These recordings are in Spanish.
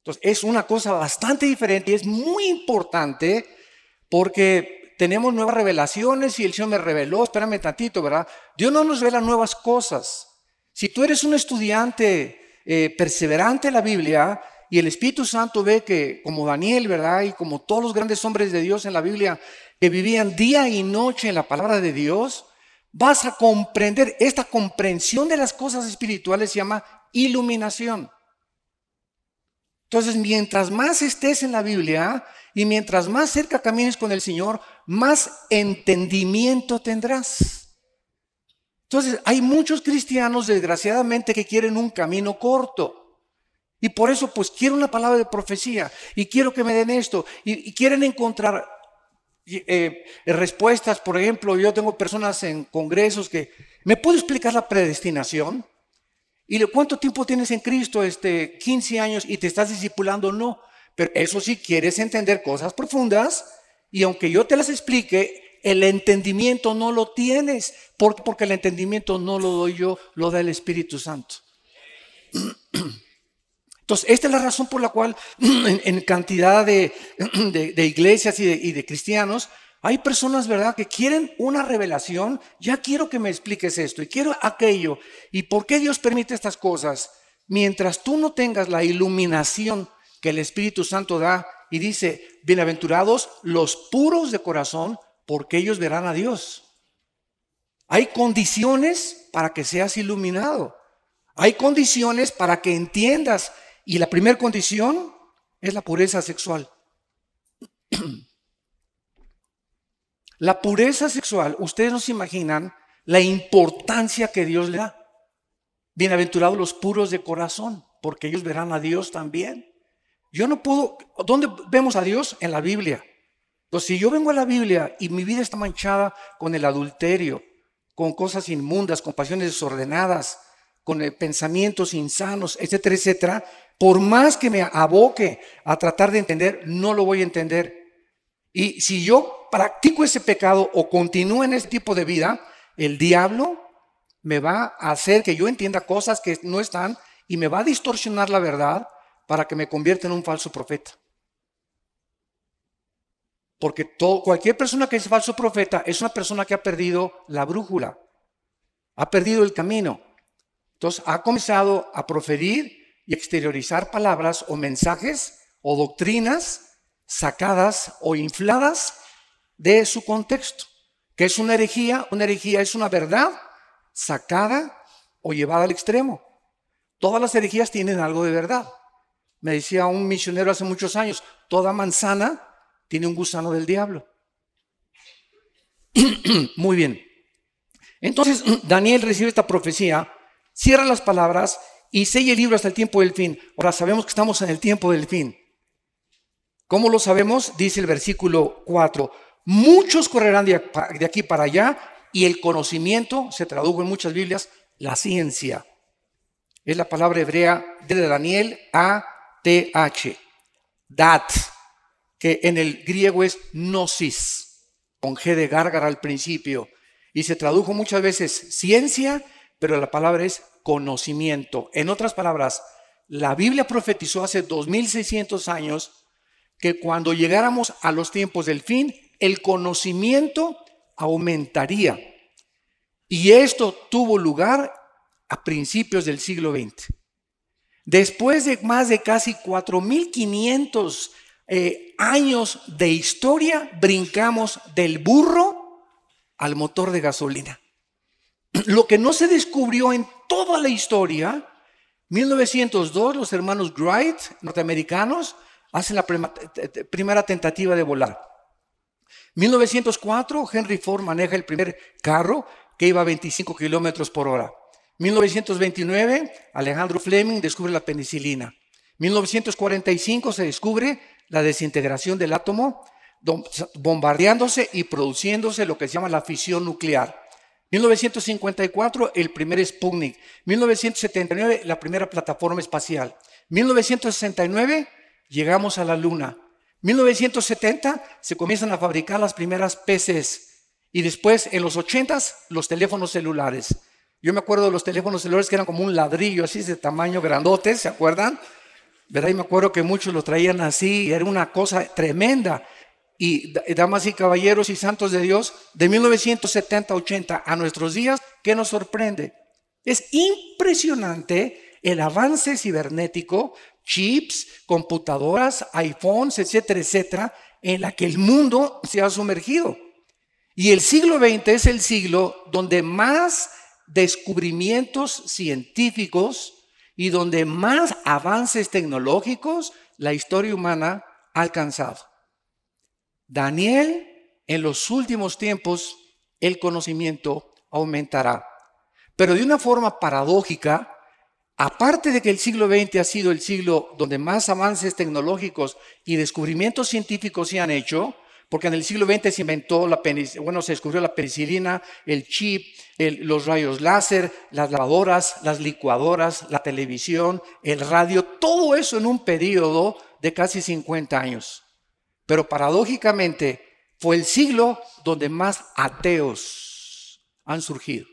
Entonces, es una cosa bastante diferente y es muy importante porque tenemos nuevas revelaciones y el Señor me reveló, espérame tantito, ¿verdad? Dios no nos revela nuevas cosas. Si tú eres un estudiante perseverante en la Biblia y el Espíritu Santo ve que, como Daniel, ¿verdad? Y como todos los grandes hombres de Dios en la Biblia, que vivían día y noche en la palabra de Dios, vas a comprender, esta comprensión de las cosas espirituales se llama iluminación. Entonces, mientras más estés en la Biblia y mientras más cerca camines con el Señor, más entendimiento tendrás. Entonces, hay muchos cristianos, desgraciadamente, que quieren un camino corto. Y por eso, pues, quiero una palabra de profecía y quiero que me den esto. Y quieren encontrar respuestas. Por ejemplo, yo tengo personas en congresos que, ¿me puede explicar la predestinación? ¿Y cuánto tiempo tienes en Cristo? 15 años y te estás discipulando. No, pero eso sí, quieres entender cosas profundas y aunque yo te las explique, el entendimiento no lo tienes. Porque el entendimiento no lo doy yo, lo da el Espíritu Santo. Entonces, esta es la razón por la cual en cantidad de iglesias y de cristianos, hay personas, ¿verdad?, que quieren una revelación. Ya quiero que me expliques esto y quiero aquello. ¿Y por qué Dios permite estas cosas? Mientras tú no tengas la iluminación que el Espíritu Santo da y dice, bienaventurados los puros de corazón, porque ellos verán a Dios. Hay condiciones para que seas iluminado. Hay condiciones para que entiendas. Y la primera condición es la pureza sexual. La pureza sexual, ustedes no se imaginan la importancia que Dios le da. Bienaventurados los puros de corazón, porque ellos verán a Dios también. Yo no puedo, ¿dónde vemos a Dios? En la Biblia. Entonces, si yo vengo a la Biblia y mi vida está manchada con el adulterio, con cosas inmundas, con pasiones desordenadas, con pensamientos insanos, etcétera, etcétera, por más que me aboque a tratar de entender, no lo voy a entender. Y si yo practico ese pecado o continúo en ese tipo de vida, el diablo me va a hacer que yo entienda cosas que no están y me va a distorsionar la verdad para que me convierta en un falso profeta. Porque cualquier persona que es falso profeta es una persona que ha perdido la brújula, ha perdido el camino. Entonces ha comenzado a proferir y exteriorizar palabras o mensajes o doctrinas sacadas o infladas de su contexto. ¿Qué es una herejía? Una herejía es una verdad sacada o llevada al extremo. Todas las herejías tienen algo de verdad. Me decía un misionero hace muchos años, toda manzana tiene un gusano del diablo. Muy bien. Entonces Daniel recibe esta profecía, cierra las palabras y sella el libro hasta el tiempo del fin. Ahora sabemos que estamos en el tiempo del fin. ¿Cómo lo sabemos? Dice el versículo 4. Muchos correrán de aquí para allá y el conocimiento, se tradujo en muchas Biblias, la ciencia. Es la palabra hebrea de Daniel, A-T-H. Dat, que en el griego es gnosis, con G de gárgara al principio. Y se tradujo muchas veces ciencia, pero la palabra es conocimiento. En otras palabras, la Biblia profetizó hace 2600 años que cuando llegáramos a los tiempos del fin, el conocimiento aumentaría. Y esto tuvo lugar a principios del siglo XX. Después de más de casi 4500 años de historia, brincamos del burro al motor de gasolina. Lo que no se descubrió en toda la historia, 1902, los hermanos Wright, norteamericanos, hacen la primera tentativa de volar. 1904, Henry Ford maneja el primer carro que iba a 25 kilómetros por hora. 1929, Alejandro Fleming descubre la penicilina. 1945 se descubre la desintegración del átomo, bombardeándose y produciéndose lo que se llama la fisión nuclear. 1954, el primer Sputnik. 1979, la primera plataforma espacial. 1969, llegamos a la Luna. 1970, se comienzan a fabricar las primeras PCs. Y después, en los 80s, los teléfonos celulares. Yo me acuerdo de los teléfonos celulares que eran como un ladrillo, así de tamaño grandote, ¿se acuerdan? ¿verdad? Y me acuerdo que muchos lo traían así, y era una cosa tremenda. Y damas y caballeros y santos de Dios, de 1970-80 a nuestros días, ¿qué nos sorprende? Es impresionante el avance cibernético, chips, computadoras, iPhones, etcétera, etcétera, en la que el mundo se ha sumergido. Y el siglo XX es el siglo donde más descubrimientos científicos y donde más avances tecnológicos la historia humana ha alcanzado. Daniel, en los últimos tiempos, el conocimiento aumentará. Pero de una forma paradójica, aparte de que el siglo XX ha sido el siglo donde más avances tecnológicos y descubrimientos científicos se han hecho, porque en el siglo XX se inventó se descubrió la penicilina, el chip, los rayos láser, las lavadoras, las licuadoras, la televisión, el radio, todo eso en un periodo de casi 50 años. Pero paradójicamente fue el siglo donde más ateos han surgido.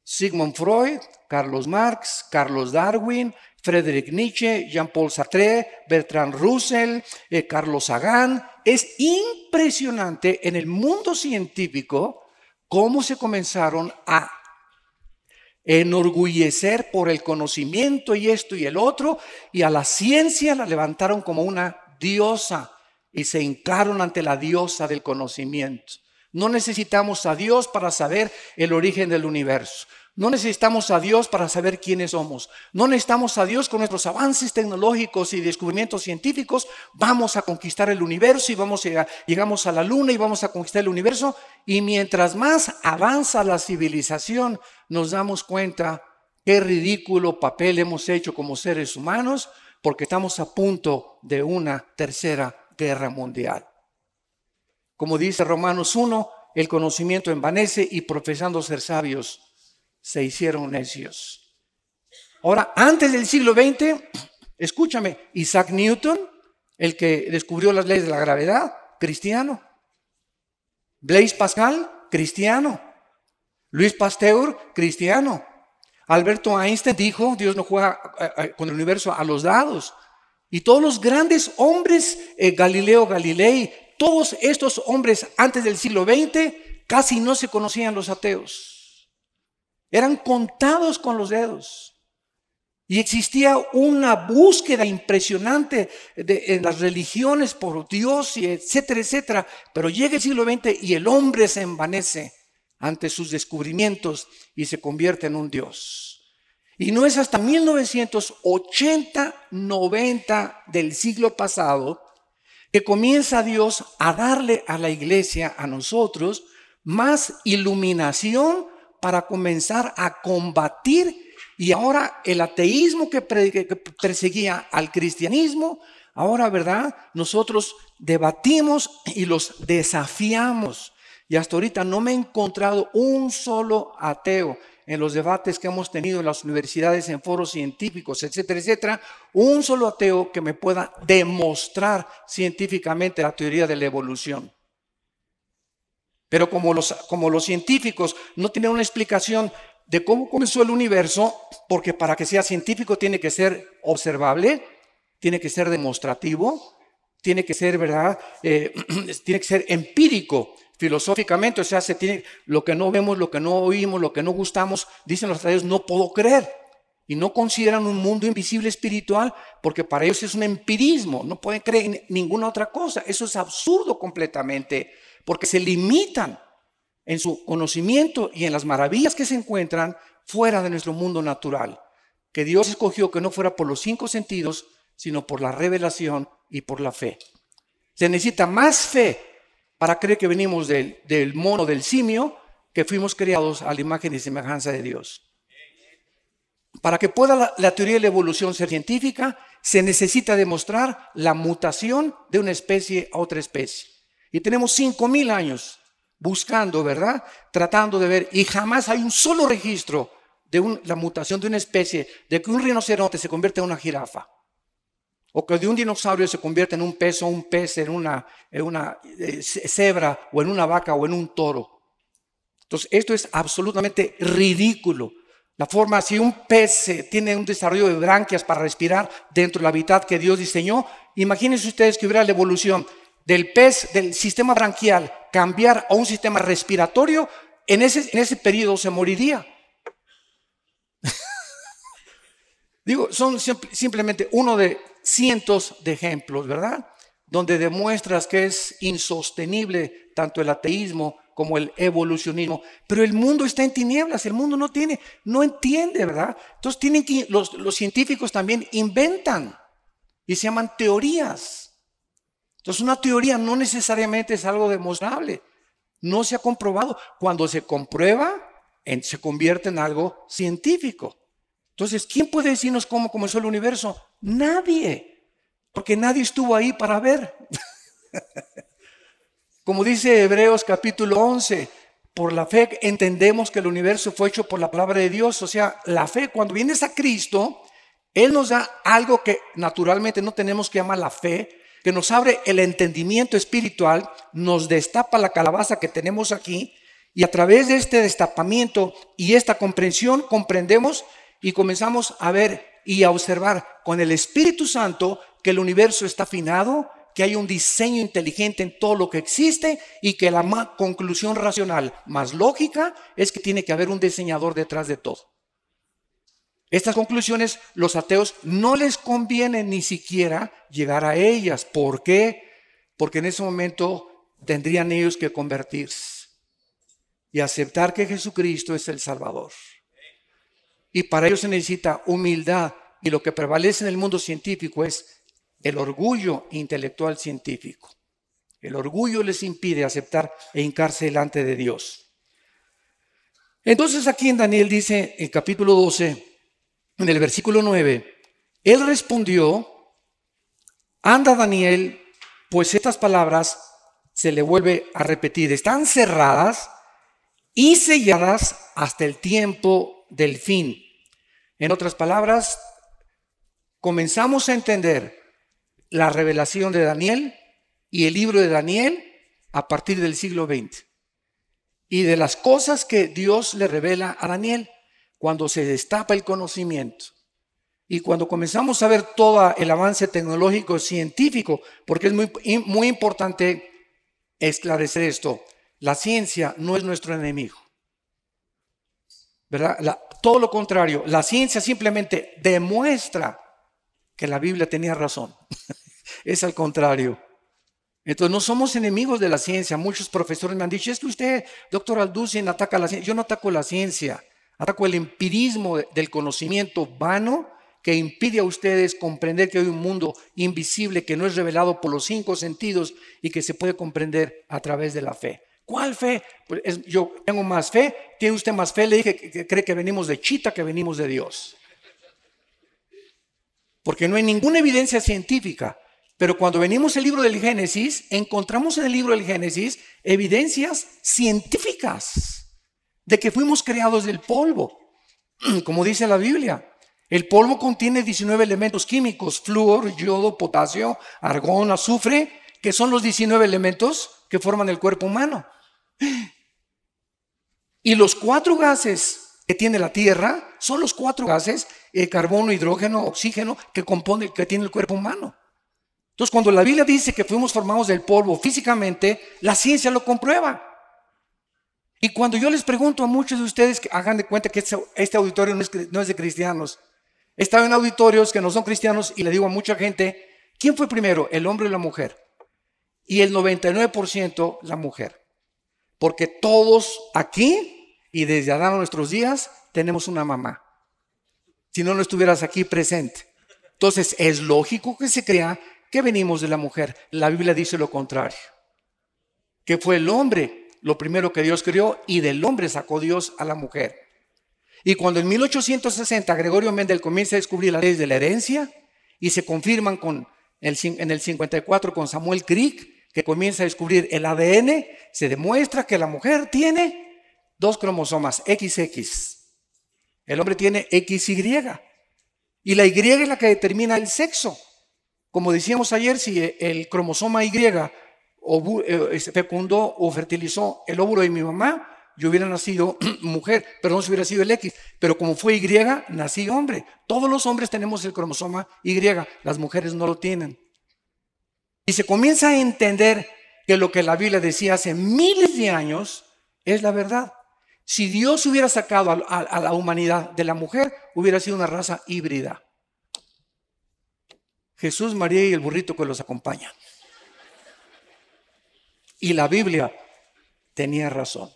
Sigmund Freud, Carlos Marx, Carlos Darwin, Friedrich Nietzsche, Jean-Paul Sartre, Bertrand Russell, Carlos Sagan. Es impresionante en el mundo científico cómo se comenzaron a enorgullecer por el conocimiento y esto y el otro, y a la ciencia la levantaron como una diosa y se hincaron ante la diosa del conocimiento. No necesitamos a Dios para saber el origen del universo. No necesitamos a Dios para saber quiénes somos. No necesitamos a Dios con nuestros avances tecnológicos y descubrimientos científicos. Vamos a conquistar el universo y llegamos a la luna y vamos a conquistar el universo. Y mientras más avanza la civilización, nos damos cuenta qué ridículo papel hemos hecho como seres humanos, porque estamos a punto de una tercera guerra mundial. Como dice Romanos 1, el conocimiento envanece y profesando ser sabios, se hicieron necios. Ahora, antes del siglo XX, escúchame, Isaac Newton, el que descubrió las leyes de la gravedad, cristiano. Blaise Pascal, cristiano. Luis Pasteur, cristiano. Alberto Einstein dijo, Dios no juega con el universo a los dados. Y todos los grandes hombres, Galileo Galilei, todos estos hombres antes del siglo XX, casi no se conocían los ateos. Eran contados con los dedos. Y existía una búsqueda impresionante en las religiones por Dios, y etcétera, etcétera. Pero llega el siglo XX y el hombre se envanece ante sus descubrimientos y se convierte en un Dios. Y no es hasta 1980-90 del siglo pasado que comienza Dios a darle a la iglesia, a nosotros, más iluminación para comenzar a combatir. Y ahora el ateísmo que perseguía al cristianismo, ahora, ¿verdad? Nosotros debatimos y los desafiamos. Y hasta ahorita no me he encontrado un solo ateo en los debates que hemos tenido en las universidades, en foros científicos, etcétera, etcétera, un solo ateo que me pueda demostrar científicamente la teoría de la evolución. Pero como los científicos no tienen una explicación de cómo comenzó el universo, porque para que sea científico tiene que ser observable, tiene que ser demostrativo, tiene que ser, ¿verdad? Tiene que ser empírico, filosóficamente, o sea, lo que no vemos, lo que no oímos, lo que no gustamos, dicen los ateos, no puedo creer. Y no consideran un mundo invisible espiritual, porque para ellos es un empirismo, no pueden creer en ninguna otra cosa. Eso es absurdo completamente, porque se limitan en su conocimiento y en las maravillas que se encuentran fuera de nuestro mundo natural, que Dios escogió que no fuera por los 5 sentidos, sino por la revelación y por la fe. Se necesita más fe para creer que venimos del mono, del simio, que fuimos creados a la imagen y semejanza de Dios. Para que pueda la teoría de la evolución ser científica, se necesita demostrar la mutación de una especie a otra especie. Y tenemos 5,000 años buscando, ¿verdad? Tratando de ver, y jamás hay un solo registro de la mutación de una especie, de que un rinoceronte se convierte en una jirafa, o que de un dinosaurio se convierte en un pez, o un pez en una cebra, o en una vaca, o en un toro. Entonces, esto es absolutamente ridículo. La forma, si un pez tiene un desarrollo de branquias para respirar dentro del hábitat que Dios diseñó, imagínense ustedes que hubiera la evolución del pez, del sistema branquial, cambiar a un sistema respiratorio, en ese periodo se moriría. Digo, son simplemente uno de cientos de ejemplos, ¿verdad? Donde demuestras que es insostenible tanto el ateísmo como el evolucionismo. Pero el mundo está en tinieblas, el mundo no entiende, ¿verdad? Entonces los científicos también inventan y se llaman teorías. Entonces una teoría no necesariamente es algo demostrable. No se ha comprobado. Cuando se comprueba, se convierte en algo científico. Entonces, ¿quién puede decirnos cómo comenzó el universo? Nadie, porque nadie estuvo ahí para ver. Como dice Hebreos capítulo 11, por la fe entendemos que el universo fue hecho por la palabra de Dios. O sea, la fe, cuando vienes a Cristo, Él nos da algo que naturalmente no tenemos que llamar la fe, que nos abre el entendimiento espiritual, nos destapa la calabaza que tenemos aquí, y a través de este destapamiento y esta comprensión comprendemos y comenzamos a ver y a observar con el Espíritu Santo que el universo está afinado, que hay un diseño inteligente en todo lo que existe y que la conclusión racional más lógica es que tiene que haber un diseñador detrás de todo. Estas conclusiones los ateos no les conviene ni siquiera llegar a ellas. ¿Por qué? Porque en ese momento tendrían ellos que convertirse y aceptar que Jesucristo es el Salvador. Y para ello se necesita humildad, y lo que prevalece en el mundo científico es el orgullo intelectual científico. El orgullo les impide aceptar e hincarse delante de Dios. Entonces aquí en Daniel dice, en capítulo 12, en el versículo 9, él respondió, anda Daniel, pues estas palabras se le vuelve a repetir, están cerradas y selladas hasta el tiempo del fin. En otras palabras, comenzamos a entender la revelación de Daniel y el libro de Daniel a partir del siglo XX. Y de las cosas que Dios le revela a Daniel cuando se destapa el conocimiento. Y cuando comenzamos a ver todo el avance tecnológico científico, porque es muy importante esclarecer esto, la ciencia no es nuestro enemigo. ¿Verdad? Todo lo contrario, la ciencia simplemente demuestra que la Biblia tenía razón. Es al contrario. Entonces no somos enemigos de la ciencia. Muchos profesores me han dicho, es que usted, doctor Alducin, ataca la ciencia. Yo no ataco la ciencia, ataco el empirismo del conocimiento vano que impide a ustedes comprender que hay un mundo invisible que no es revelado por los 5 sentidos y que se puede comprender a través de la fe. ¿Cuál fe? Pues yo tengo más fe. ¿Tiene usted más fe? Le dije que cree que venimos de Chita, que venimos de Dios. Porque no hay ninguna evidencia científica. Pero cuando venimos al libro del Génesis, encontramos en el libro del Génesis evidencias científicas de que fuimos creados del polvo. Como dice la Biblia, el polvo contiene 19 elementos químicos, flúor, yodo, potasio, argón, azufre, que son los 19 elementos que forman el cuerpo humano. Y los 4 gases que tiene la Tierra son los 4 gases, carbono, hidrógeno, oxígeno, que tiene el cuerpo humano. Entonces, cuando la Biblia dice que fuimos formados del polvo físicamente, la ciencia lo comprueba. Y cuando yo les pregunto a muchos de ustedes que hagan de cuenta que este auditorio no es de cristianos, he estado en auditorios que no son cristianos y le digo a mucha gente, ¿quién fue primero, el hombre o la mujer? Y el 99% la mujer. Porque todos aquí y desde Adán a nuestros días tenemos una mamá. Si no, no estuvieras aquí presente. Entonces es lógico que se crea que venimos de la mujer. La Biblia dice lo contrario. Que fue el hombre lo primero que Dios creó y del hombre sacó Dios a la mujer. Y cuando en 1860 Gregorio Mendel comienza a descubrir las leyes de la herencia y se confirman en el 54 con Samuel Crick, que comienza a descubrir el ADN, se demuestra que la mujer tiene 2 cromosomas, XX. El hombre tiene XY. Y la Y es la que determina el sexo. Como decíamos ayer, si el cromosoma Y fecundó o fertilizó el óvulo de mi mamá, yo hubiera nacido mujer, pero no se hubiera sido el X. Pero como fue Y, nací hombre. Todos los hombres tenemos el cromosoma Y, las mujeres no lo tienen. Y se comienza a entender que lo que la Biblia decía hace miles de años es la verdad. Si Dios hubiera sacado a la humanidad de la mujer, hubiera sido una raza híbrida. Jesús, María y el burrito que los acompaña. Y la Biblia tenía razón.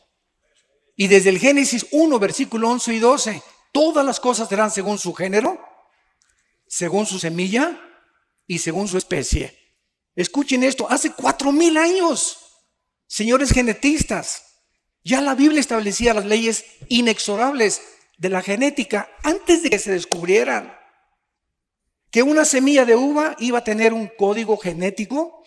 Y desde el Génesis 1, versículo 11 y 12, todas las cosas serán según su género, según su semilla y según su especie. Escuchen esto, hace 4,000 años, señores genetistas, ya la Biblia establecía las leyes inexorables de la genética antes de que se descubrieran. Que una semilla de uva iba a tener un código genético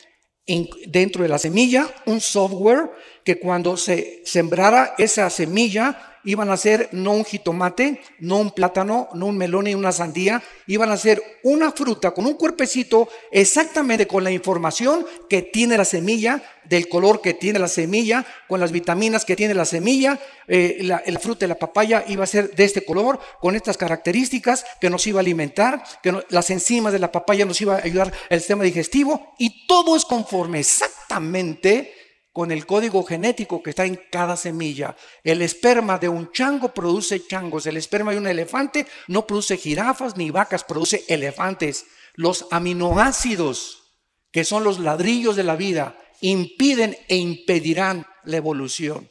dentro de la semilla, un software que cuando se sembrara esa semilla iban a ser no un jitomate, no un plátano, no un melón ni una sandía, iban a ser una fruta con un cuerpecito exactamente con la información que tiene la semilla, del color que tiene la semilla, con las vitaminas que tiene la semilla. La fruta de la papaya iba a ser de este color, con estas características, que nos iba a alimentar, las enzimas de la papaya nos iba a ayudar al sistema digestivo, y todo es conforme exactamente con el código genético que está en cada semilla. El esperma de un chango produce changos, el esperma de un elefante no produce jirafas ni vacas, produce elefantes. Los aminoácidos, que son los ladrillos de la vida, impiden e impedirán la evolución.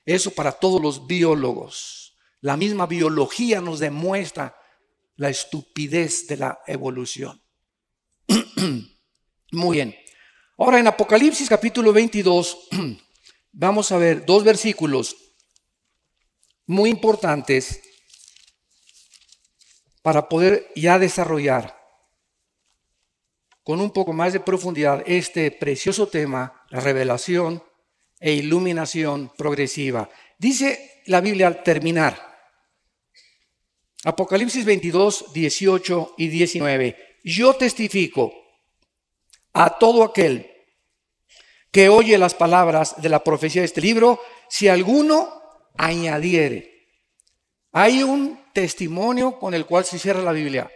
Eso para todos los biólogos. La misma biología nos demuestra la estupidez de la evolución. Muy bien. Ahora en Apocalipsis capítulo 22 vamos a ver 2 versículos muy importantes para poder ya desarrollar con un poco más de profundidad este precioso tema, la revelación e iluminación progresiva. Dice la Biblia al terminar, Apocalipsis 22, 18 y 19, yo testifico a todo aquel que oye las palabras de la profecía de este libro, si alguno añadiere. Hay un testimonio con el cual se cierra la Biblia.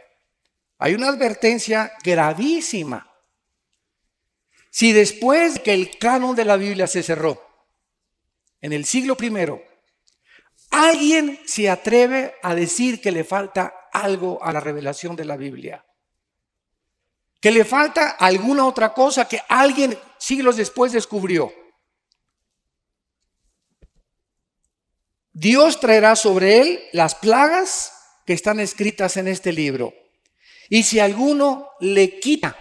Hay una advertencia gravísima. Si después que el canon de la Biblia se cerró, en el siglo I, alguien se atreve a decir que le falta algo a la revelación de la Biblia, que le falta alguna otra cosa que alguien siglos después descubrió, Dios traerá sobre él las plagas que están escritas en este libro. Y si alguno le quita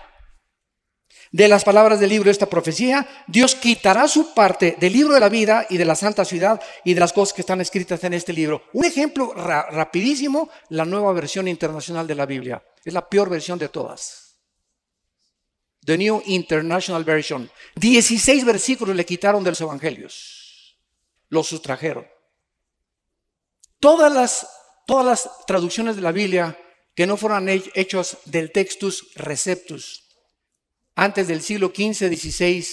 de las palabras del libro esta profecía, Dios quitará su parte del libro de la vida y de la santa ciudad y de las cosas que están escritas en este libro. Un ejemplo rapidísimo, la Nueva Versión Internacional de la Biblia. Es la peor versión de todas. The New International Version. 16 versículos le quitaron de los evangelios. Los sustrajeron. Todas las traducciones de la Biblia que no fueran hechos del Textus Receptus, antes del siglo XV, XVI,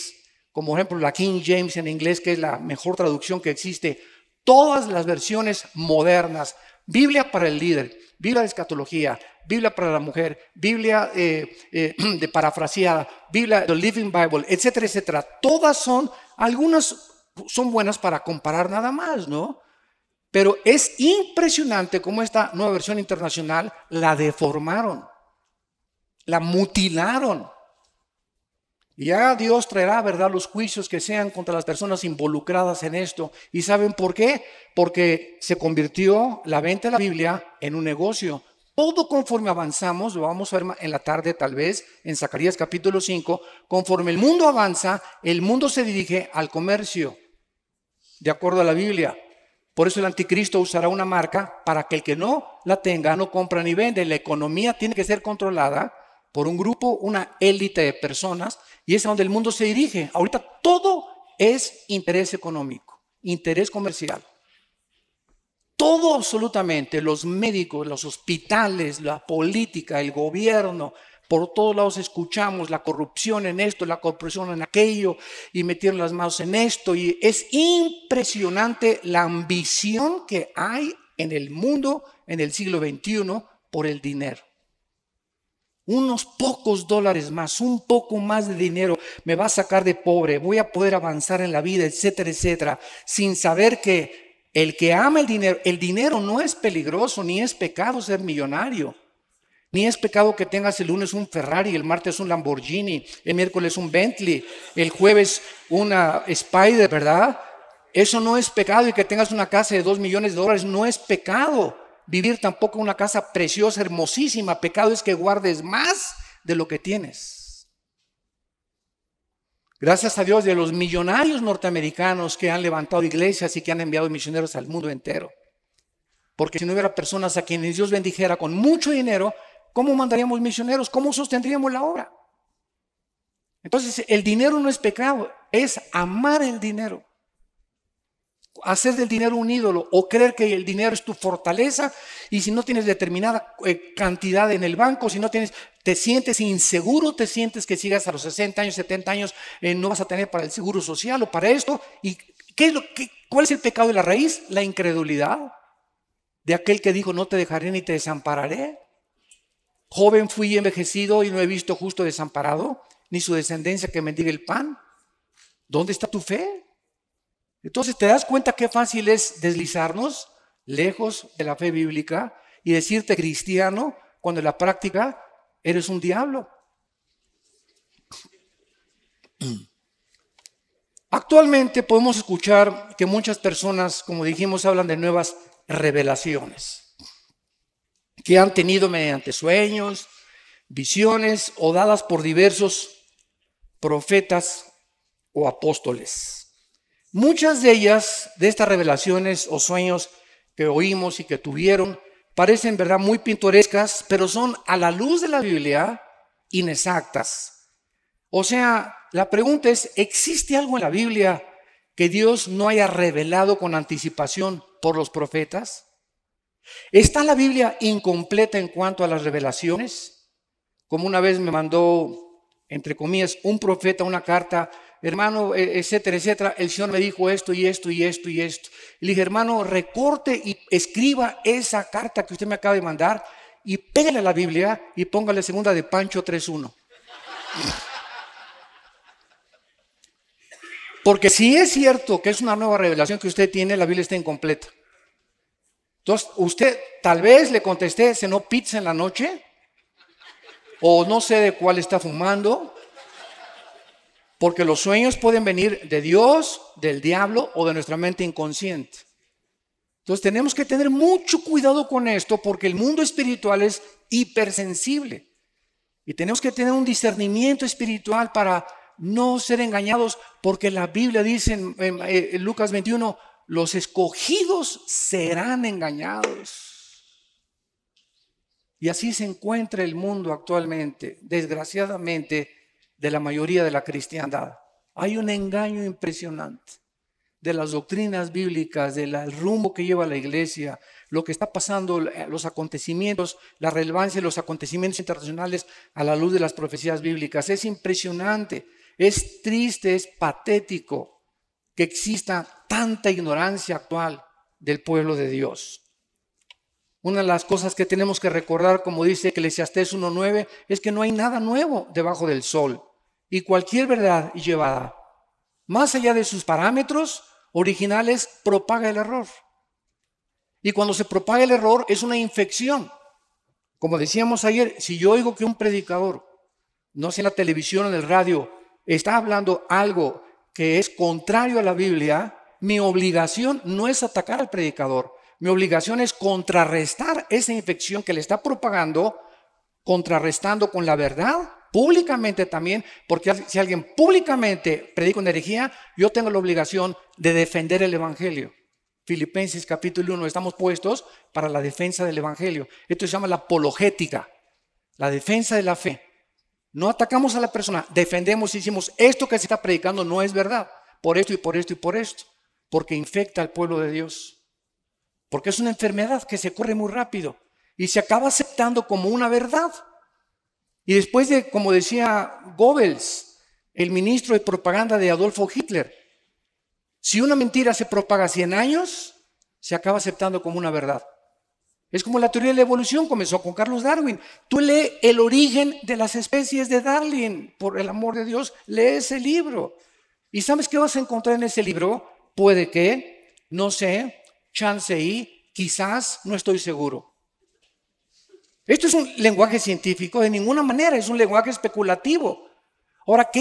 como por ejemplo la King James en inglés, que es la mejor traducción que existe, todas las versiones modernas, Biblia para el líder, Biblia de escatología, Biblia para la mujer, Biblia de parafraseada, Biblia de Living Bible, etcétera, etcétera, todas algunas son buenas para comparar nada más, ¿no? Pero es impresionante cómo esta Nueva Versión Internacional la deformaron, la mutilaron. Y ya Dios traerá, ¿verdad?, los juicios que sean contra las personas involucradas en esto. ¿Y saben por qué? Porque se convirtió la venta de la Biblia en un negocio. Todo conforme avanzamos, lo vamos a ver en la tarde tal vez, en Zacarías capítulo 5, conforme el mundo avanza, el mundo se dirige al comercio, de acuerdo a la Biblia. Por eso el anticristo usará una marca para que el que no la tenga no compra ni vende. La economía tiene que ser controlada por un grupo, una élite de personas, y es a donde el mundo se dirige. Ahorita todo es interés económico, interés comercial. Todo absolutamente, los médicos, los hospitales, la política, el gobierno, Por todos lados escuchamos la corrupción en esto, la corrupción en aquello, y metieron las manos en esto. Y es impresionante la ambición que hay en el mundo en el siglo XXI por el dinero. Unos pocos dólares más, un poco más de dinero me va a sacar de pobre, voy a poder avanzar en la vida, etcétera, etcétera, sin saber que el que ama el dinero no es peligroso, ni es pecado ser millonario, ni es pecado que tengas el lunes un Ferrari, el martes un Lamborghini, el miércoles un Bentley, el jueves una Spider, ¿verdad? Eso no es pecado, y que tengas una casa de $2 millones no es pecado. Vivir tampoco en una casa preciosa, hermosísima. Pecado es que guardes más de lo que tienes. Gracias a Dios de los millonarios norteamericanos que han levantado iglesias y que han enviado misioneros al mundo entero. Porque si no hubiera personas a quienes Dios bendijera con mucho dinero, ¿cómo mandaríamos misioneros? ¿Cómo sostendríamos la obra? Entonces, el dinero no es pecado, es amar el dinero. Hacer del dinero un ídolo o creer que el dinero es tu fortaleza, y si no tienes determinada cantidad en el banco, si no tienes, te sientes inseguro, te sientes que sigas a los 60 años, 70 años, no vas a tener para el seguro social o para esto. ¿Y cuál es el pecado de la raíz? La incredulidad de aquel que dijo: no te dejaré ni te desampararé. Joven fui envejecido y no he visto justo desamparado, ni su descendencia que mendigue el pan. ¿Dónde está tu fe? Entonces te das cuenta qué fácil es deslizarnos lejos de la fe bíblica y decirte cristiano cuando en la práctica eres un diablo. Actualmente podemos escuchar que muchas personas, como dijimos, hablan de nuevas revelaciones que han tenido mediante sueños, visiones o dadas por diversos profetas o apóstoles. Muchas de ellas, de estas revelaciones o sueños que oímos y que tuvieron, parecen, ¿verdad?, muy pintorescas, pero son, a la luz de la Biblia, inexactas. O sea, la pregunta es: ¿existe algo en la Biblia que Dios no haya revelado con anticipación por los profetas? ¿Está la Biblia incompleta en cuanto a las revelaciones? Como una vez me mandó, entre comillas, un profeta una carta: hermano, etcétera, etcétera, el Señor me dijo esto y esto y esto y esto. Y le dije: hermano, recorte y escriba esa carta que usted me acaba de mandar y pégale a la Biblia y póngale segunda de Pancho 3:1. Porque si es cierto que es una nueva revelación que usted tiene, la Biblia está incompleta. Entonces, usted, tal vez le contesté, cenó pizza en la noche, o no sé de cuál está fumando. Porque los sueños pueden venir de Dios, del diablo o de nuestra mente inconsciente. Entonces tenemos que tener mucho cuidado con esto, porque el mundo espiritual es hipersensible. Y tenemos que tener un discernimiento espiritual para no ser engañados, porque la Biblia dice en Lucas 21, los escogidos serán engañados. Y así se encuentra el mundo actualmente, desgraciadamente, de la mayoría de la cristiandad. Hay un engaño impresionante de las doctrinas bíblicas, del rumbo que lleva la iglesia, lo que está pasando, los acontecimientos, la relevancia de los acontecimientos internacionales a la luz de las profecías bíblicas. Es impresionante, es triste, es patético que exista tanta ignorancia actual del pueblo de Dios. Una de las cosas que tenemos que recordar, como dice Eclesiastés 1:9, es que no hay nada nuevo debajo del sol. Y cualquier verdad llevada más allá de sus parámetros originales propaga el error. Y cuando se propaga el error es una infección. Como decíamos ayer, si yo oigo que un predicador, no sé en la televisión o en el radio, está hablando algo que es contrario a la Biblia, mi obligación no es atacar al predicador. Mi obligación es contrarrestar esa infección que le está propagando, contrarrestando con la verdad, públicamente también, porque si alguien públicamente predica una herejía, yo tengo la obligación de defender el evangelio. Filipenses capítulo 1, estamos puestos para la defensa del evangelio. Esto se llama la apologética, la defensa de la fe. No atacamos a la persona, defendemos y decimos: esto que se está predicando no es verdad, por esto y por esto y por esto, porque infecta al pueblo de Dios. Porque es una enfermedad que se corre muy rápido y se acaba aceptando como una verdad. Y después de, como decía Goebbels, el ministro de propaganda de Adolfo Hitler, si una mentira se propaga 100 años, se acaba aceptando como una verdad. Es como la teoría de la evolución, comenzó con Carlos Darwin. Tú lee El origen de las especies de Darwin, por el amor de Dios, lee ese libro. ¿Y sabes qué vas a encontrar en ese libro? Puede que, no sé, chance y, quizás, no estoy seguro. Esto es un lenguaje científico, de ninguna manera, es un lenguaje especulativo. Ahora, qué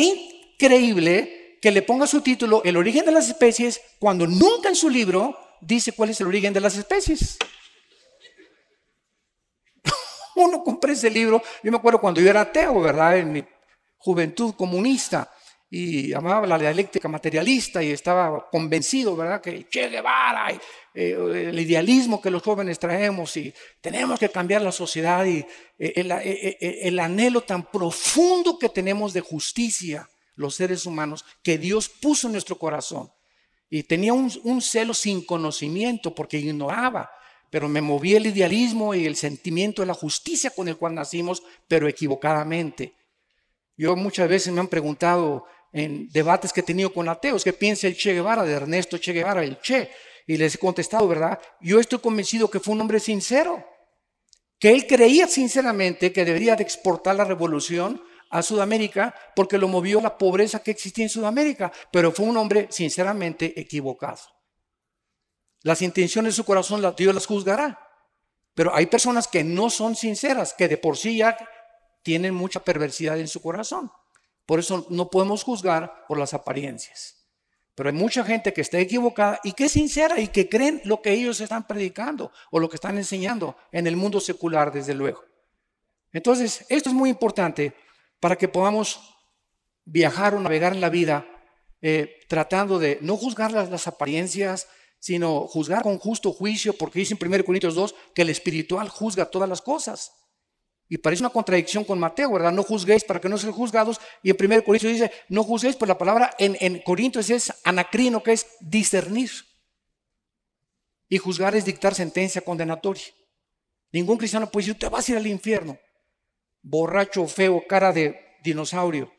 increíble que le ponga su título El origen de las especies, cuando nunca en su libro dice cuál es el origen de las especies. Uno compra ese libro, yo me acuerdo cuando yo era ateo, ¿verdad? En mi juventud comunista, y amaba la dialéctica materialista y estaba convencido, ¿verdad? Que Che Guevara, el idealismo que los jóvenes traemos y tenemos que cambiar la sociedad y el anhelo tan profundo que tenemos de justicia, los seres humanos, que Dios puso en nuestro corazón. Y tenía un celo sin conocimiento porque ignoraba. Pero me movía el idealismo y el sentimiento de la justicia con el cual nacimos, pero equivocadamente. Yo muchas veces me han preguntado en debates que he tenido con ateos, ¿qué piensa el Che Guevara, de Ernesto Che Guevara, el Che? Y les he contestado, ¿verdad? Yo estoy convencido que fue un hombre sincero, que él creía sinceramente que debería de exportar la revolución a Sudamérica porque lo movió la pobreza que existía en Sudamérica, pero fue un hombre sinceramente equivocado. Las intenciones de su corazón Dios las juzgará. Pero hay personas que no son sinceras, que de por sí ya tienen mucha perversidad en su corazón. Por eso no podemos juzgar por las apariencias. Pero hay mucha gente que está equivocada y que es sincera y que creen lo que ellos están predicando o lo que están enseñando en el mundo secular, desde luego. Entonces, esto es muy importante para que podamos viajar o navegar en la vida tratando de no juzgar las apariencias, sino juzgar con justo juicio, porque dice en 1 Corintios 2 que el espiritual juzga todas las cosas. Y parece una contradicción con Mateo, ¿verdad? No juzguéis para que no sean juzgados. Y en 1 Corintios dice, no juzguéis, pues la palabra en Corintios es anacrino, que es discernir. Y juzgar es dictar sentencia condenatoria. Ningún cristiano puede decir, te vas a ir al infierno. Borracho, feo, cara de dinosaurio.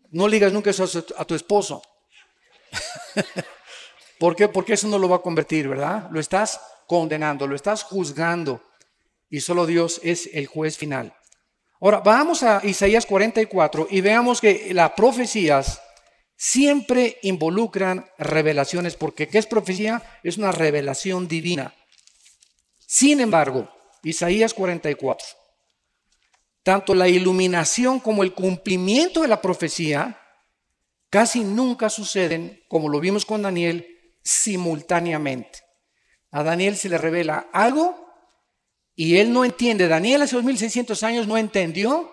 No le digas nunca eso a tu esposo. ¿Por qué? Porque eso no lo va a convertir, ¿verdad? Lo estás condenando, lo estás juzgando. Y solo Dios es el juez final. Ahora, vamos a Isaías 44 y veamos que las profecías siempre involucran revelaciones, porque ¿qué es profecía? Es una revelación divina. Sin embargo, Isaías 44, tanto la iluminación como el cumplimiento de la profecía casi nunca suceden, como lo vimos con Daniel, simultáneamente. A Daniel se le revela algo y él no entiende. Daniel hace 2600 años no entendió,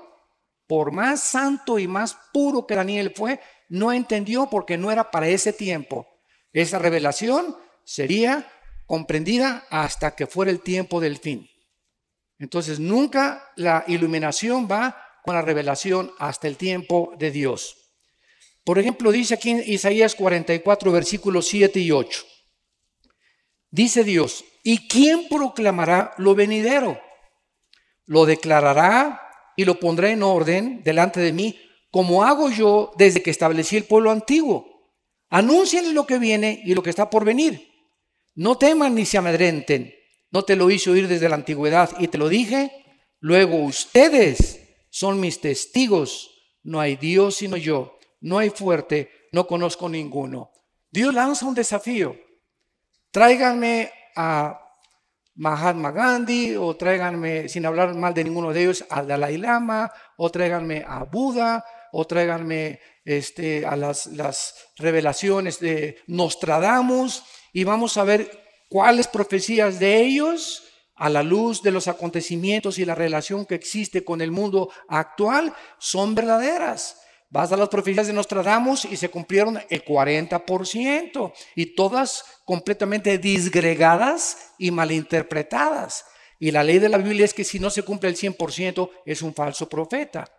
por más santo y más puro que Daniel fue, no entendió porque no era para ese tiempo. Esa revelación sería comprendida hasta que fuera el tiempo del fin. Entonces nunca la iluminación va con la revelación hasta el tiempo de Dios. Por ejemplo, dice aquí en Isaías 44, versículos 7 y 8. Dice Dios, ¿y quién proclamará lo venidero? Lo declarará y lo pondrá en orden delante de mí, como hago yo desde que establecí el pueblo antiguo. Anúncienle lo que viene y lo que está por venir. No teman ni se amedrenten. No te lo hice oír desde la antigüedad y te lo dije. Luego ustedes son mis testigos. No hay Dios sino yo. No hay fuerte, no conozco ninguno. Dios lanza un desafío. Tráiganme a Mahatma Gandhi, o tráiganme, sin hablar mal de ninguno de ellos, al Dalai Lama, o tráiganme a Buda, o tráiganme a las revelaciones de Nostradamus, y vamos a ver cuáles profecías de ellos, a la luz de los acontecimientos y la relación que existe con el mundo actual, son verdaderas. Vas a las profecías de Nostradamus y se cumplieron el 40%, y todas completamente disgregadas y malinterpretadas. Y la ley de la Biblia es que si no se cumple el 100% es un falso profeta.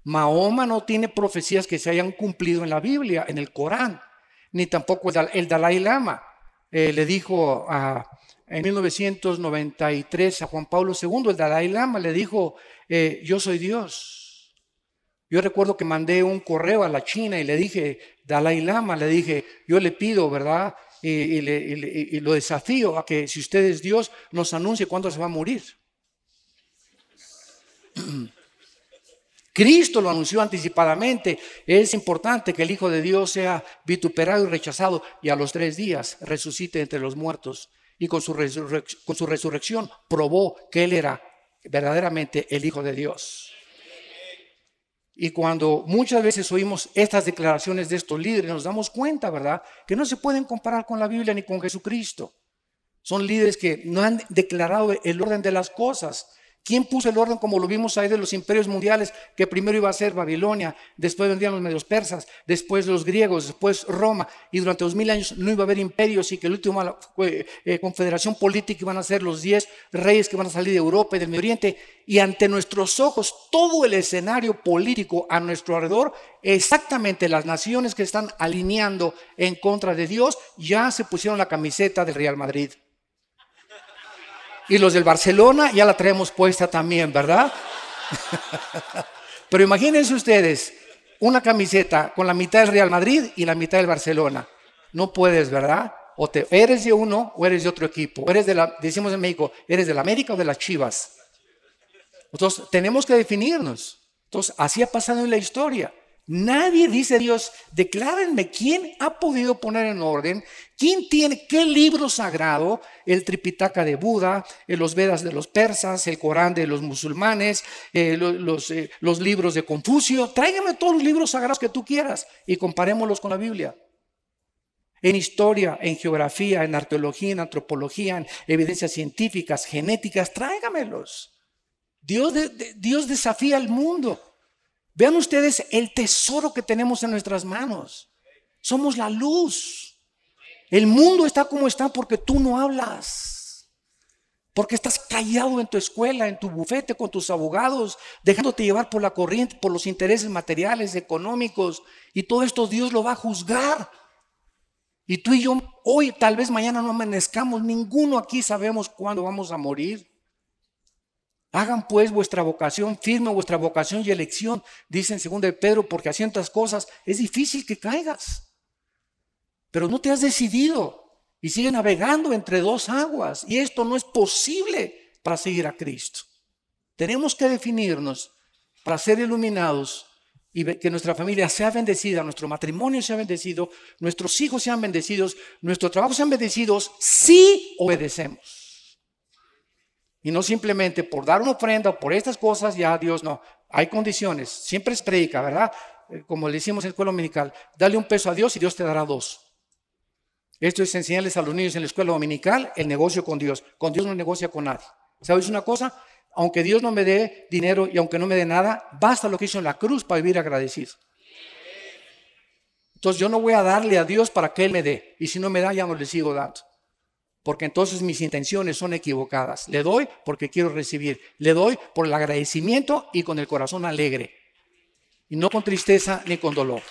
Mahoma no tiene profecías que se hayan cumplido en la Biblia, en el Corán, ni tampoco el Dalai Lama. Le dijo en 1993 a Juan Pablo II, el Dalai Lama le dijo, yo soy Dios. Yo recuerdo que mandé un correo a la China y le dije, Dalai Lama, le dije, yo le pido, ¿verdad? Y lo desafío a que si usted es Dios, nos anuncie cuándo se va a morir. Cristo lo anunció anticipadamente. Es importante que el Hijo de Dios sea vituperado y rechazado y a los 3 días resucite entre los muertos. Y con su resurrección probó que Él era verdaderamente el Hijo de Dios. Y cuando muchas veces oímos estas declaraciones de estos líderes, nos damos cuenta, ¿verdad?, que no se pueden comparar con la Biblia ni con Jesucristo. Son líderes que no han declarado el orden de las cosas. ¿Quién puso el orden como lo vimos ahí de los imperios mundiales? Que primero iba a ser Babilonia, después vendrían los medios persas, después los griegos, después Roma, y durante 2000 años no iba a haber imperios y que la última confederación política iban a ser los 10 reyes que van a salir de Europa y del Medio Oriente, y ante nuestros ojos todo el escenario político a nuestro alrededor, exactamente las naciones que están alineando en contra de Dios ya se pusieron la camiseta del Real Madrid. Y los del Barcelona ya la traemos puesta también, ¿verdad? Pero imagínense ustedes, una camiseta con la mitad del Real Madrid y la mitad del Barcelona. No puedes, ¿verdad? O eres de uno o eres de otro equipo. O eres decimos en México, ¿eres de la América o de las Chivas? Entonces, tenemos que definirnos. Entonces, así ha pasado en la historia. Nadie dice Dios, declárenme quién ha podido poner en orden, quién tiene qué libro sagrado, el Tripitaka de Buda, los Vedas de los persas, el Corán de los musulmanes, los libros de Confucio. Tráigame todos los libros sagrados que tú quieras y comparémoslos con la Biblia. En historia, en geografía, en arqueología, en antropología, en evidencias científicas, genéticas, tráigamelos. Dios desafía al mundo. Vean ustedes el tesoro que tenemos en nuestras manos. Somos la luz. El mundo está como está porque tú no hablas. Porque estás callado en tu escuela, en tu bufete, con tus abogados, dejándote llevar por la corriente, por los intereses materiales, económicos. Y todo esto Dios lo va a juzgar. Y tú y yo, hoy, tal vez mañana no amanezcamos. Ninguno aquí sabemos cuándo vamos a morir. Hagan pues vuestra vocación, firme vuestra vocación y elección, dice en 2 de Pedro, porque haciendo estas cosas es difícil que caigas. Pero no te has decidido y sigues navegando entre 2 aguas y esto no es posible para seguir a Cristo. Tenemos que definirnos para ser iluminados y que nuestra familia sea bendecida, nuestro matrimonio sea bendecido, nuestros hijos sean bendecidos, nuestro trabajo sean bendecidos si obedecemos. Y no simplemente por dar una ofrenda o por estas cosas, ya Dios no. Hay condiciones. Siempre es predica, ¿verdad? Como le decimos en la escuela dominical, dale un peso a Dios y Dios te dará 2. Esto es enseñarles a los niños en la escuela dominical el negocio con Dios. Con Dios no negocia con nadie. ¿Sabes una cosa? Aunque Dios no me dé dinero y aunque no me dé nada, basta lo que hizo en la cruz para vivir agradecido. Entonces yo no voy a darle a Dios para que Él me dé. Y si no me da, ya no le sigo dando. Porque entonces mis intenciones son equivocadas. Le doy porque quiero recibir. Le doy por el agradecimiento y con el corazón alegre. Y no con tristeza ni con dolor.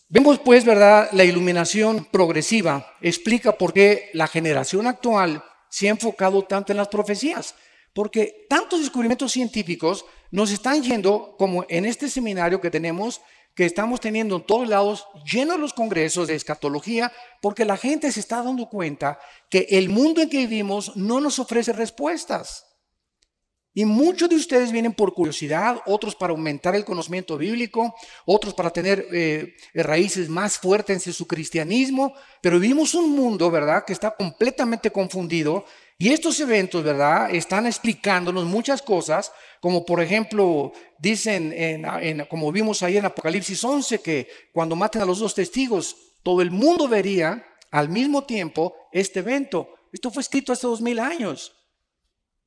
Vemos pues, ¿verdad? La iluminación progresiva explica por qué la generación actual se ha enfocado tanto en las profecías. Porque tantos descubrimientos científicos nos están yendo, como en este seminario que tenemos, que estamos teniendo en todos lados, llenos los congresos de escatología, porque la gente se está dando cuenta que el mundo en que vivimos no nos ofrece respuestas. Y muchos de ustedes vienen por curiosidad, otros para aumentar el conocimiento bíblico, otros para tener raíces más fuertes en su cristianismo, pero vivimos un mundo, ¿verdad?, que está completamente confundido. Y estos eventos, ¿verdad?, están explicándonos muchas cosas, como por ejemplo, dicen, como vimos ahí en Apocalipsis 11, que cuando maten a los 2 testigos, todo el mundo vería al mismo tiempo este evento. Esto fue escrito hace 2000 años.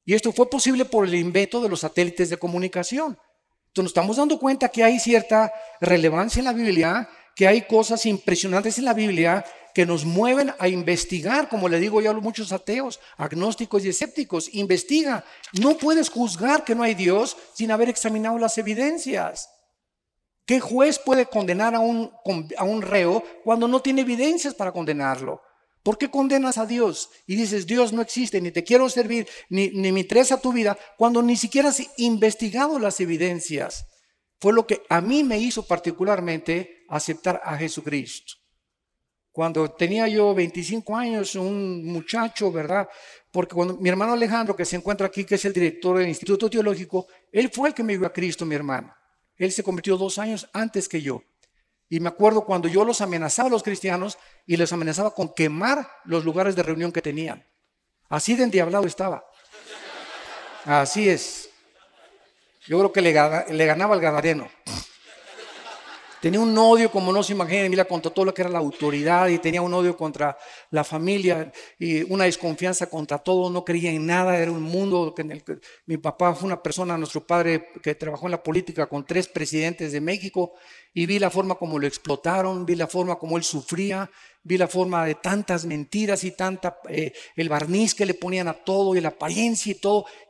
Y esto fue posible por el invento de los satélites de comunicación. Entonces nos estamos dando cuenta que hay cierta relevancia en la Biblia, que hay cosas impresionantes en la Biblia que nos mueven a investigar, como le digo yo a muchos ateos, agnósticos y escépticos. Investiga. No puedes juzgar que no hay Dios sin haber examinado las evidencias. ¿Qué juez puede condenar a un reo cuando no tiene evidencias para condenarlo? ¿Por qué condenas a Dios y dices, Dios no existe, ni te quiero servir, ni me interesa tu vida, cuando ni siquiera has investigado las evidencias? Fue lo que a mí me hizo particularmente aceptar a Jesucristo. Cuando tenía yo 25 años, un muchacho, ¿verdad? Porque cuando mi hermano Alejandro, que se encuentra aquí, que es el director del Instituto Teológico, él fue el que me dio a Cristo, mi hermano. Él se convirtió 2 años antes que yo. Y me acuerdo cuando yo los amenazaba a los cristianos y les amenazaba con quemar los lugares de reunión que tenían. Así de endiablado estaba. Así es. Yo creo que le ganaba al gadareno. Tenía un odio como no se imaginan, mira, contra todo lo que era la autoridad, y tenía un odio contra la familia y una desconfianza contra todo, no creía en nada, era un mundo en el que mi papá fue una persona, nuestro padre, que trabajó en la política con 3 presidentes de México, y vi la forma como lo explotaron, vi la forma como él sufría, vi la forma de tantas mentiras y el barniz que le ponían a todo y la apariencia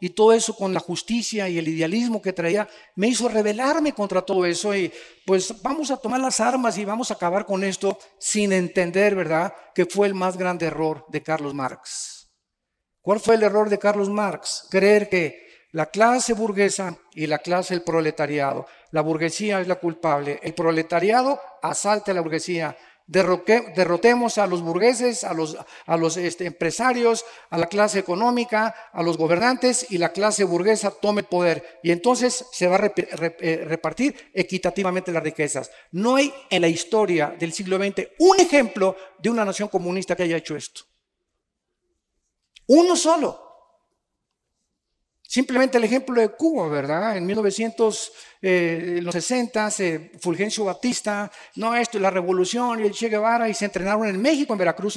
y todo eso con la justicia y el idealismo que traía, me hizo rebelarme contra todo eso. Y pues vamos a tomar las armas y vamos a acabar con esto sin entender, ¿verdad?, que fue el más grande error de Carlos Marx. ¿Cuál fue el error de Carlos Marx? Creer que la clase burguesa y la clase del proletariado, la burguesía es la culpable, el proletariado asalta a la burguesía. Derrotemos a los burgueses, a los empresarios, a la clase económica, a los gobernantes, y la clase burguesa tome el poder. Y entonces se va a repartir equitativamente las riquezas. No hay en la historia del siglo XX un ejemplo de una nación comunista que haya hecho esto. Uno solo. Simplemente el ejemplo de Cuba, ¿verdad? En 1960, Fulgencio Batista, la revolución y el Che Guevara, y se entrenaron en México, en Veracruz,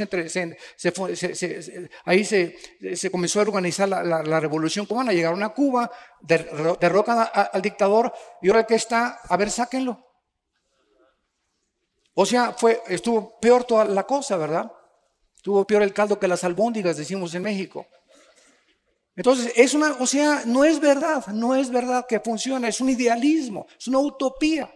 ahí se comenzó a organizar la revolución cubana, llegaron a Cuba, derrocan al dictador, y ahora que está, a ver, sáquenlo. O sea, estuvo peor toda la cosa, ¿verdad? Estuvo peor el caldo que las albóndigas, decimos en México. Entonces, no es verdad que funciona, es un idealismo, es una utopía.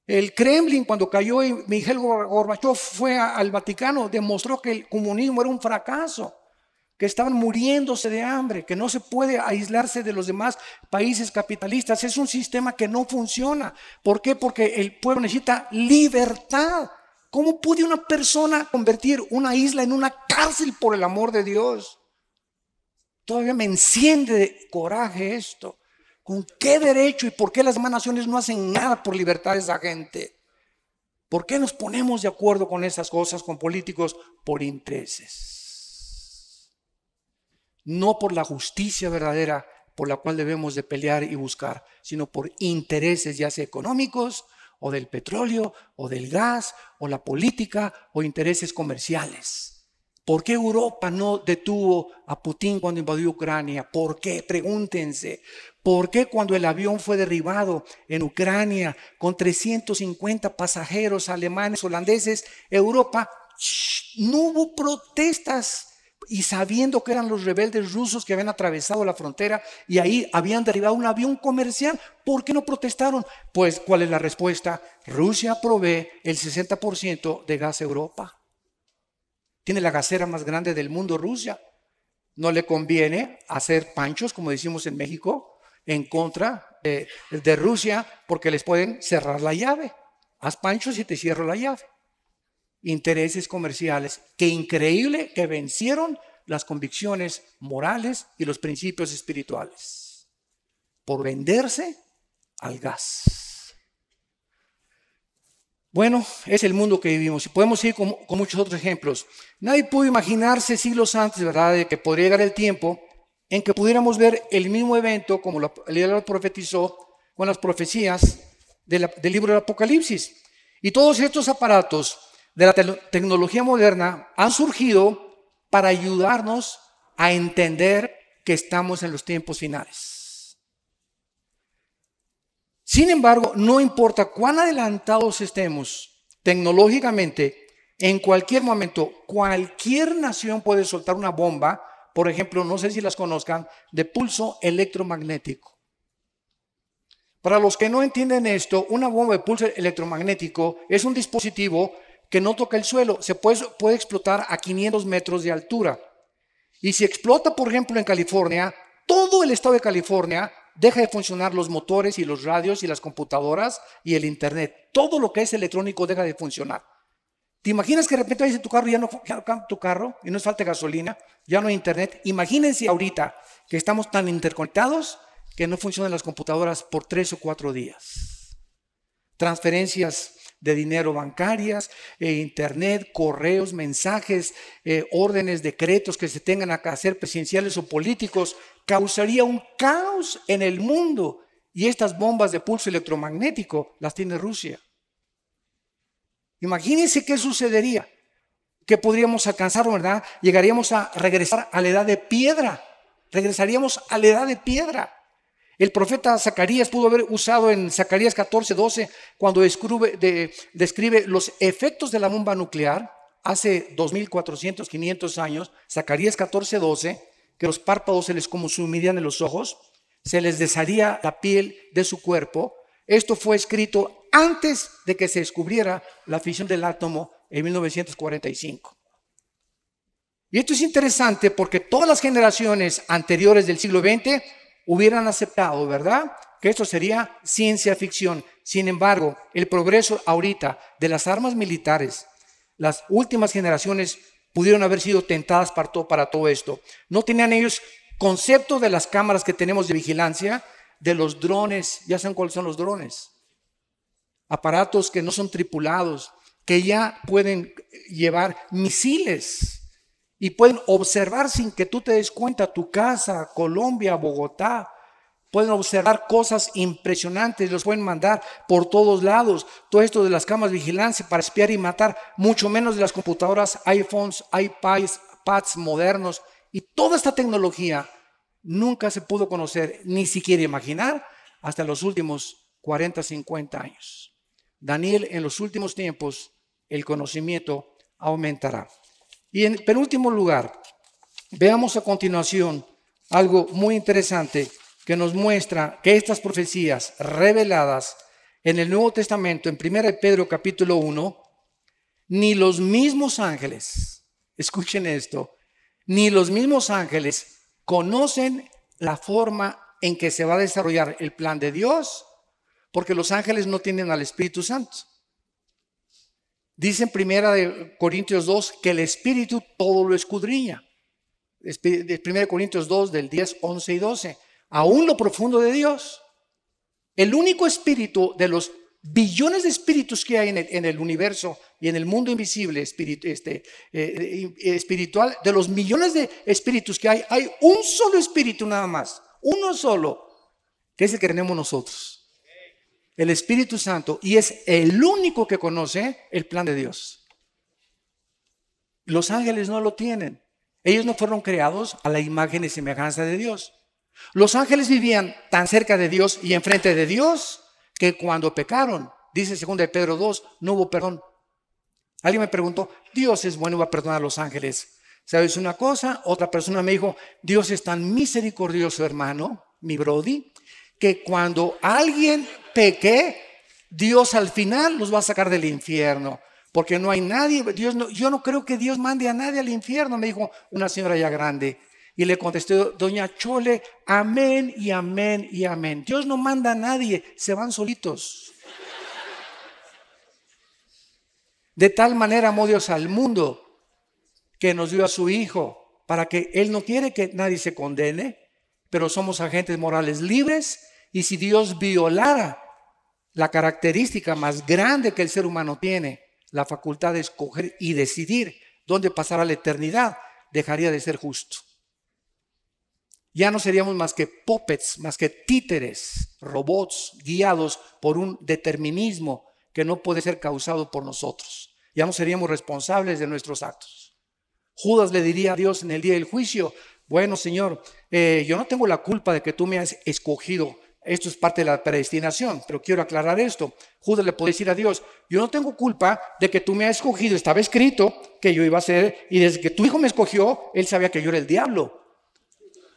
El Kremlin, cuando cayó y Mikhail Gorbachev fue al Vaticano, demostró que el comunismo era un fracaso, que estaban muriéndose de hambre, que no se puede aislarse de los demás países capitalistas. Es un sistema que no funciona. ¿Por qué? Porque el pueblo necesita libertad. ¿Cómo puede una persona convertir una isla en una cárcel, por el amor de Dios? Todavía me enciende de coraje esto. ¿Con qué derecho y por qué las demás naciones no hacen nada por libertar a esa gente? ¿Por qué nos ponemos de acuerdo con esas cosas, con políticos? Por intereses. No por la justicia verdadera por la cual debemos de pelear y buscar, sino por intereses, ya sea económicos, o del petróleo, o del gas, o la política, o intereses comerciales. ¿Por qué Europa no detuvo a Putin cuando invadió Ucrania? ¿Por qué? Pregúntense. ¿Por qué cuando el avión fue derribado en Ucrania con 350 pasajeros alemanes, holandeses, Europa, no hubo protestas? Y sabiendo que eran los rebeldes rusos que habían atravesado la frontera y ahí habían derribado un avión comercial, ¿por qué no protestaron? Pues, ¿cuál es la respuesta? Rusia provee el 60% de gas a Europa. Tiene la gasera más grande del mundo, Rusia. No le conviene hacer panchos, como decimos en México, en contra de Rusia, porque les pueden cerrar la llave. Haz panchos y te cierro la llave. Intereses comerciales. Qué increíble que vencieron las convicciones morales y los principios espirituales por venderse al gas. Bueno, es el mundo que vivimos y podemos seguir con muchos otros ejemplos. Nadie pudo imaginarse siglos antes, ¿verdad?, de que podría llegar el tiempo en que pudiéramos ver el mismo evento, como el Dios profetizó con las profecías del libro del Apocalipsis. Y todos estos aparatos de la tecnología moderna han surgido para ayudarnos a entender que estamos en los tiempos finales. Sin embargo, no importa cuán adelantados estemos tecnológicamente, en cualquier momento, cualquier nación puede soltar una bomba, por ejemplo, no sé si las conozcan, de pulso electromagnético. Para los que no entienden esto, una bomba de pulso electromagnético es un dispositivo que no toca el suelo. Se puede explotar a 500 metros de altura. Y si explota, por ejemplo, en California, todo el estado de California deja de funcionar los motores y los radios y las computadoras y el internet. Todo lo que es electrónico deja de funcionar. ¿Te imaginas que de repente dice tu carro ya no tu carro y no es falta de gasolina, ya no hay internet? Imagínense ahorita que estamos tan interconectados que no funcionan las computadoras por 3 o 4 días. Transferencias de dinero bancarias, internet, correos, mensajes, órdenes, decretos que se tengan que hacer presidenciales o políticos, causaría un caos en el mundo. Y estas bombas de pulso electromagnético las tiene Rusia. Imagínense qué sucedería, qué podríamos alcanzar, ¿verdad? Llegaríamos a regresar a la edad de piedra, regresaríamos a la edad de piedra. El profeta Zacarías pudo haber usado en Zacarías 14:12, cuando describe los efectos de la bomba nuclear, hace 2400, 500 años, Zacarías 14:12, que los párpados se les consumirían en los ojos, se les desharía la piel de su cuerpo. Esto fue escrito antes de que se descubriera la fisión del átomo en 1945. Y esto es interesante porque todas las generaciones anteriores del siglo XX hubieran aceptado, ¿verdad?, que esto sería ciencia ficción. Sin embargo, el progreso ahorita de las armas militares, las últimas generaciones pudieron haber sido tentadas para todo esto. No tenían ellos concepto de las cámaras que tenemos de vigilancia, de los drones. Ya saben cuáles son los drones. Aparatos que no son tripulados, que ya pueden llevar misiles y pueden observar sin que tú te des cuenta tu casa, Colombia, Bogotá. Pueden observar cosas impresionantes, los pueden mandar por todos lados. Todo esto de las cámaras de vigilancia para espiar y matar, mucho menos de las computadoras, iPhones, iPads modernos. Y toda esta tecnología nunca se pudo conocer, ni siquiera imaginar, hasta los últimos 40, 50 años. Daniel, en los últimos tiempos, el conocimiento aumentará. Y en penúltimo lugar, veamos a continuación algo muy interesante que nos muestra que estas profecías reveladas en el Nuevo Testamento, en 1 Pedro capítulo 1, ni los mismos ángeles, escuchen esto, ni los mismos ángeles conocen la forma en que se va a desarrollar el plan de Dios, porque los ángeles no tienen al Espíritu Santo. Dice en 1 Corintios 2 que el Espíritu todo lo escudriña. 1 Corintios 2 del 10, 11 y 12. Aún lo profundo de Dios. El único espíritu de los billones de espíritus que hay en el universo y en el mundo invisible espiritual, de los millones de espíritus que hay un solo espíritu nada más, uno solo, que es el que tenemos nosotros. El Espíritu Santo, y es el único que conoce el plan de Dios. Los ángeles no lo tienen. Ellos no fueron creados a la imagen y semejanza de Dios. Los ángeles vivían tan cerca de Dios y enfrente de Dios que cuando pecaron, dice 2 Pedro 2, no hubo perdón. Alguien me preguntó, Dios es bueno y va a perdonar a los ángeles. ¿Sabes una cosa? Otra persona me dijo, Dios es tan misericordioso, hermano, mi brody, que cuando alguien peque, Dios al final los va a sacar del infierno, porque no hay nadie, yo no creo que Dios mande a nadie al infierno, me dijo una señora ya grande. Y le contesté, doña Chole, amén y amén y amén. Dios no manda a nadie, se van solitos. De tal manera amó Dios al mundo que nos dio a su Hijo, para que Él no quiere que nadie se condene, pero somos agentes morales libres. Y si Dios violara la característica más grande que el ser humano tiene, la facultad de escoger y decidir dónde pasará la eternidad, dejaría de ser justo. Ya no seríamos más que puppets, más que títeres, robots guiados por un determinismo que no puede ser causado por nosotros. Ya no seríamos responsables de nuestros actos. Judas le diría a Dios en el día del juicio, bueno, Señor, yo no tengo la culpa de que tú me has escogido. Esto es parte de la predestinación, pero quiero aclarar esto. Judas le puede decir a Dios, yo no tengo culpa de que tú me has escogido. Estaba escrito que yo iba a ser, y desde que tu hijo me escogió, él sabía que yo era el diablo.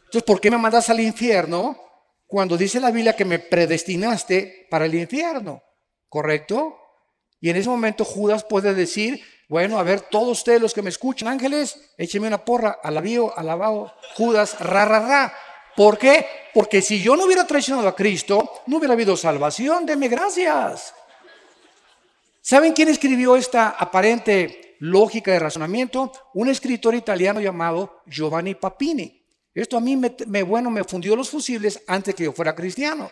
Entonces, ¿por qué me mandas al infierno cuando dice la Biblia que me predestinaste para el infierno, ¿correcto? Y en ese momento Judas puede decir, bueno, a ver, todos ustedes los que me escuchan, ángeles, échenme una porra, alabado, Judas, ra. ¿Por qué? Porque si yo no hubiera traicionado a Cristo, no hubiera habido salvación, denme gracias. ¿Saben quién escribió esta aparente lógica de razonamiento? Un escritor italiano llamado Giovanni Papini. Esto a mí me fundió los fusibles antes que yo fuera cristiano.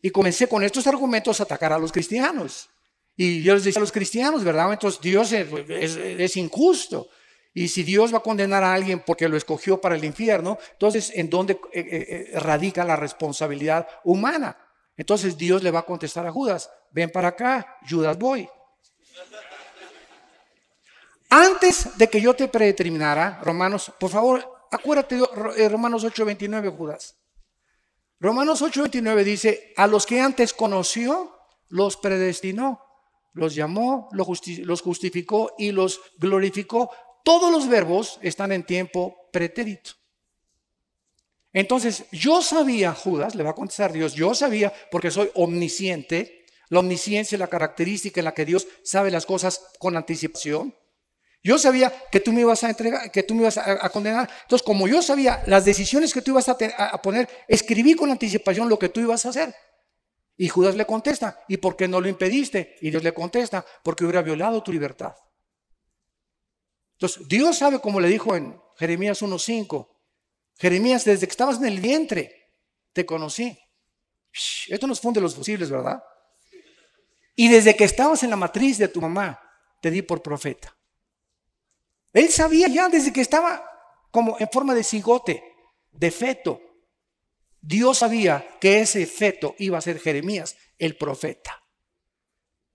Y comencé con estos argumentos a atacar a los cristianos. Y yo les decía a los cristianos, ¿verdad? Entonces Dios es injusto. Y si Dios va a condenar a alguien porque lo escogió para el infierno, entonces ¿en dónde radica la responsabilidad humana? Entonces Dios le va a contestar a Judas, ven para acá, Judas voy. Antes de que yo te predeterminara, Romanos, por favor, acuérdate de Romanos 8:29, Judas. Romanos 8:29 dice, a los que antes conoció, los predestinó, los llamó, los justificó y los glorificó. Todos los verbos están en tiempo pretérito. Entonces, yo sabía, Judas, le va a contestar Dios, yo sabía porque soy omnisciente. La omnisciencia es la característica en la que Dios sabe las cosas con anticipación. Yo sabía que tú me ibas a entregar, que tú me ibas a condenar. Entonces, como yo sabía las decisiones que tú ibas a poner, escribí con anticipación lo que tú ibas a hacer. Y Judas le contesta, ¿y por qué no lo impediste? Y Dios le contesta, porque hubiera violado tu libertad. Entonces, Dios sabe, como le dijo en Jeremías 1:5, Jeremías, desde que estabas en el vientre, te conocí. Esto nos funde los fusibles, ¿verdad? Y desde que estabas en la matriz de tu mamá, te di por profeta. Él sabía ya desde que estaba como en forma de cigote, de feto. Dios sabía que ese feto iba a ser Jeremías, el profeta.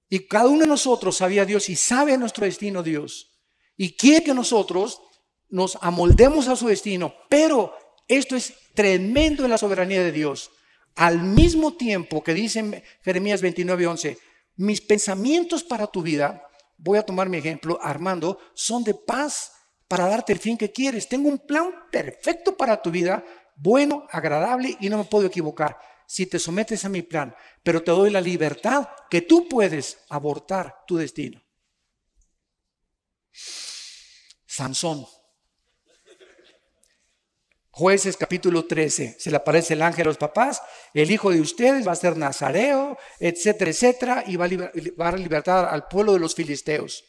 Y cada uno de nosotros sabía Dios y sabe nuestro destino Dios. Y quiere que nosotros nos amoldemos a su destino. Pero esto es tremendo en la soberanía de Dios. Al mismo tiempo que dice Jeremías 29:11, mis pensamientos para tu vida, voy a tomar mi ejemplo, Armando, son de paz para darte el fin que quieres. Tengo un plan perfecto para tu vida, bueno, agradable y no me puedo equivocar si te sometes a mi plan, pero te doy la libertad que tú puedes abortar tu destino. Sansón. Jueces capítulo 13, se le aparece el ángel a los papás, el hijo de ustedes va a ser nazareo, etcétera, etcétera, y va a libertar al pueblo de los filisteos.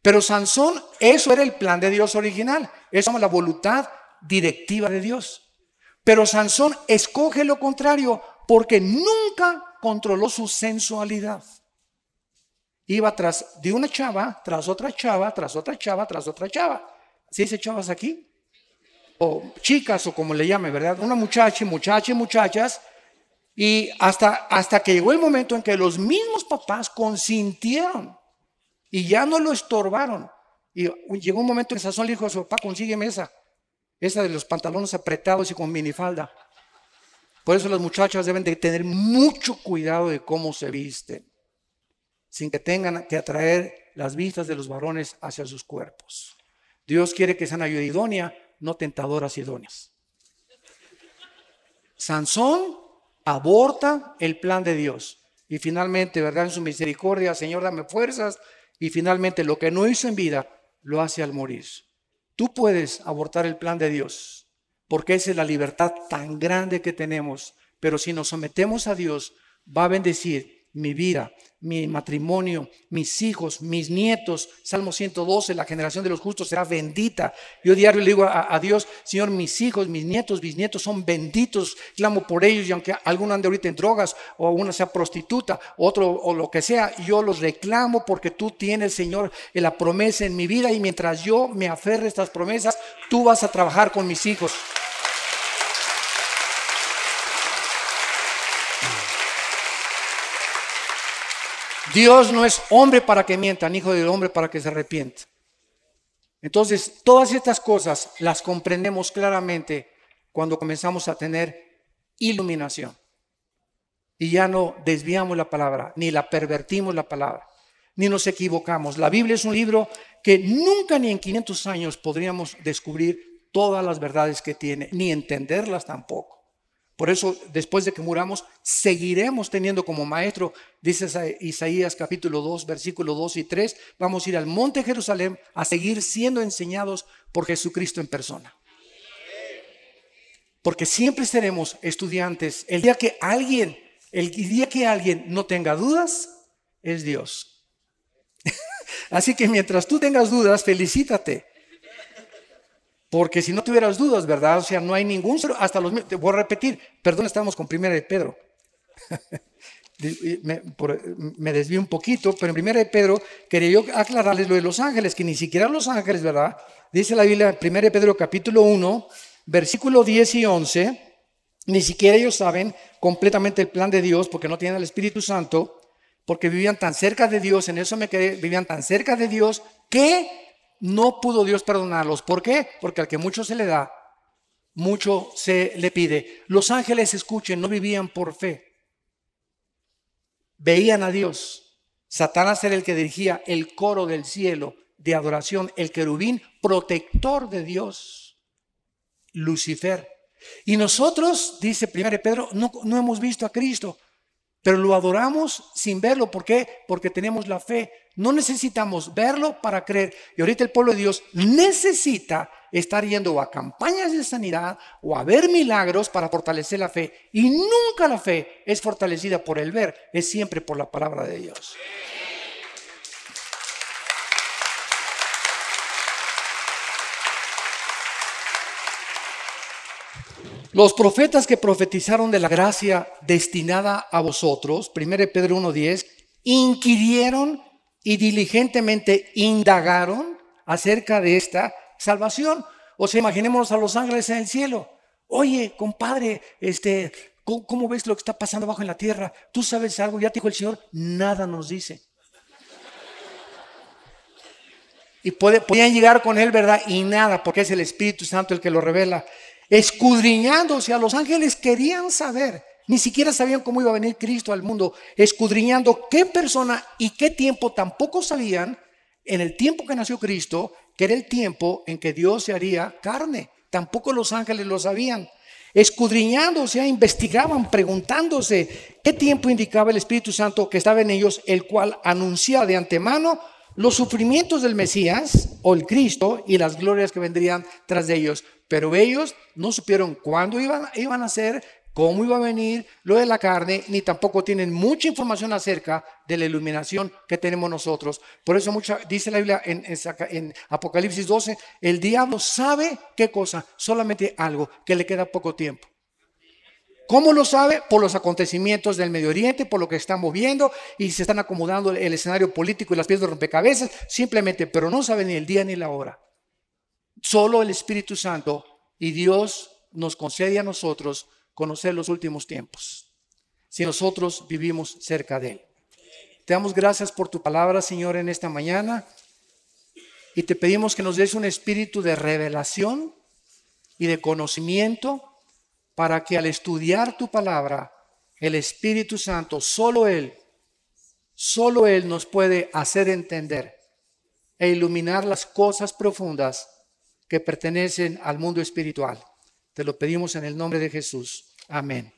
Pero Sansón, eso era el plan de Dios original, eso es la voluntad directiva de Dios. Pero Sansón escoge lo contrario porque nunca controló su sensualidad. Iba tras de una chava, tras otra chava, tras otra chava, tras otra chava. ¿Sí dice chavas aquí? O chicas, o como le llamen, ¿verdad? Una muchachas. Y hasta que llegó el momento en que los mismos papás consintieron y ya no lo estorbaron. Y llegó un momento en que Sansón le dijo a su papá, consígueme esa de los pantalones apretados y con minifalda. Por eso las muchachas deben de tener mucho cuidado de cómo se visten, sin que tengan que atraer las vistas de los varones hacia sus cuerpos. Dios quiere que sean ayuda idónea, no tentadoras idóneas. Sansón aborta el plan de Dios y finalmente, ¿verdad? En su misericordia, Señor, dame fuerzas, y finalmente lo que no hizo en vida lo hace al morir. Tú puedes abortar el plan de Dios porque esa es la libertad tan grande que tenemos, pero si nos sometemos a Dios, va a bendecir mi vida, mi matrimonio, mis hijos, mis nietos. Salmo 112, la generación de los justos será bendita. Yo diario le digo a Dios, Señor, mis hijos, mis nietos, bisnietos son benditos. Clamo por ellos y aunque alguno ande ahorita en drogas o una sea prostituta, otro o lo que sea, yo los reclamo porque tú tienes, Señor, la promesa en mi vida y mientras yo me aferre a estas promesas, tú vas a trabajar con mis hijos. Dios no es hombre para que mienta, ni hijo del hombre para que se arrepienta. Entonces, todas estas cosas las comprendemos claramente cuando comenzamos a tener iluminación. Y ya no desviamos la palabra, ni la pervertimos la palabra, ni nos equivocamos. La Biblia es un libro que nunca ni en 500 años podríamos descubrir todas las verdades que tiene, ni entenderlas tampoco. Por eso, después de que muramos, seguiremos teniendo como maestro, dice Isaías capítulo 2, versículo 2 y 3, vamos a ir al monte Jerusalén a seguir siendo enseñados por Jesucristo en persona. Porque siempre seremos estudiantes. El día que alguien no tenga dudas, es Dios. Así que mientras tú tengas dudas, felicítate. Porque si no tuvieras dudas, ¿verdad? O sea, no hay ningún... Hasta los... Te voy a repetir. Perdón, estamos con 1 de Pedro. Me desvío un poquito, pero en 1 de Pedro quería yo aclararles lo de los ángeles, que ni siquiera los ángeles, ¿verdad? Dice la Biblia en 1 de Pedro capítulo 1, versículo 10 y 11, ni siquiera ellos saben completamente el plan de Dios porque no tienen el Espíritu Santo, porque vivían tan cerca de Dios, en eso me quedé, vivían tan cerca de Dios que no pudo Dios perdonarlos. ¿Por qué? Porque al que mucho se le da, mucho se le pide. Los ángeles, escuchen, no vivían por fe. Veían a Dios. Satanás era el que dirigía el coro del cielo de adoración, el querubín protector de Dios, Lucifer. Y nosotros, dice 1 Pedro, no hemos visto a Cristo, pero lo adoramos sin verlo. ¿Por qué? Porque tenemos la fe. No necesitamos verlo para creer. Y ahorita el pueblo de Dios necesita estar yendo a campañas de sanidad o a ver milagros para fortalecer la fe. Y nunca la fe es fortalecida por el ver, es siempre por la palabra de Dios. Los profetas que profetizaron de la gracia destinada a vosotros, 1 Pedro 1:10, inquirieron y diligentemente indagaron acerca de esta salvación. O sea, imaginémonos a los ángeles en el cielo. Oye, compadre, ¿cómo ves lo que está pasando abajo en la tierra? ¿Tú sabes algo? Ya te dijo el Señor. Nada nos dice. Y podían llegar con él, ¿verdad? Y nada, porque es el Espíritu Santo el que lo revela. Escudriñando, o sea, los ángeles querían saber, ni siquiera sabían cómo iba a venir Cristo al mundo, escudriñando qué persona y qué tiempo, tampoco sabían en el tiempo que nació Cristo, que era el tiempo en que Dios se haría carne. Tampoco los ángeles lo sabían. Escudriñando, o sea, investigaban, preguntándose qué tiempo indicaba el Espíritu Santo que estaba en ellos, el cual anunciaba de antemano los sufrimientos del Mesías o el Cristo y las glorias que vendrían tras de ellos. Pero ellos no supieron cuándo iban a ser, cómo iba a venir, lo de la carne, ni tampoco tienen mucha información acerca de la iluminación que tenemos nosotros. Por eso dice la Biblia en Apocalipsis 12, el diablo sabe qué cosa, solamente algo, que le queda poco tiempo. ¿Cómo lo sabe? Por los acontecimientos del Medio Oriente, por lo que estamos viendo y se están acomodando el escenario político y las piezas de rompecabezas, simplemente, pero no sabe ni el día ni la hora. Solo el Espíritu Santo y Dios nos concede a nosotros conocer los últimos tiempos, si nosotros vivimos cerca de Él. Te damos gracias por tu palabra, Señor, en esta mañana y te pedimos que nos des un espíritu de revelación y de conocimiento para que al estudiar tu palabra, el Espíritu Santo, solo Él nos puede hacer entender e iluminar las cosas profundas que pertenecen al mundo espiritual. Te lo pedimos en el nombre de Jesús. Amén.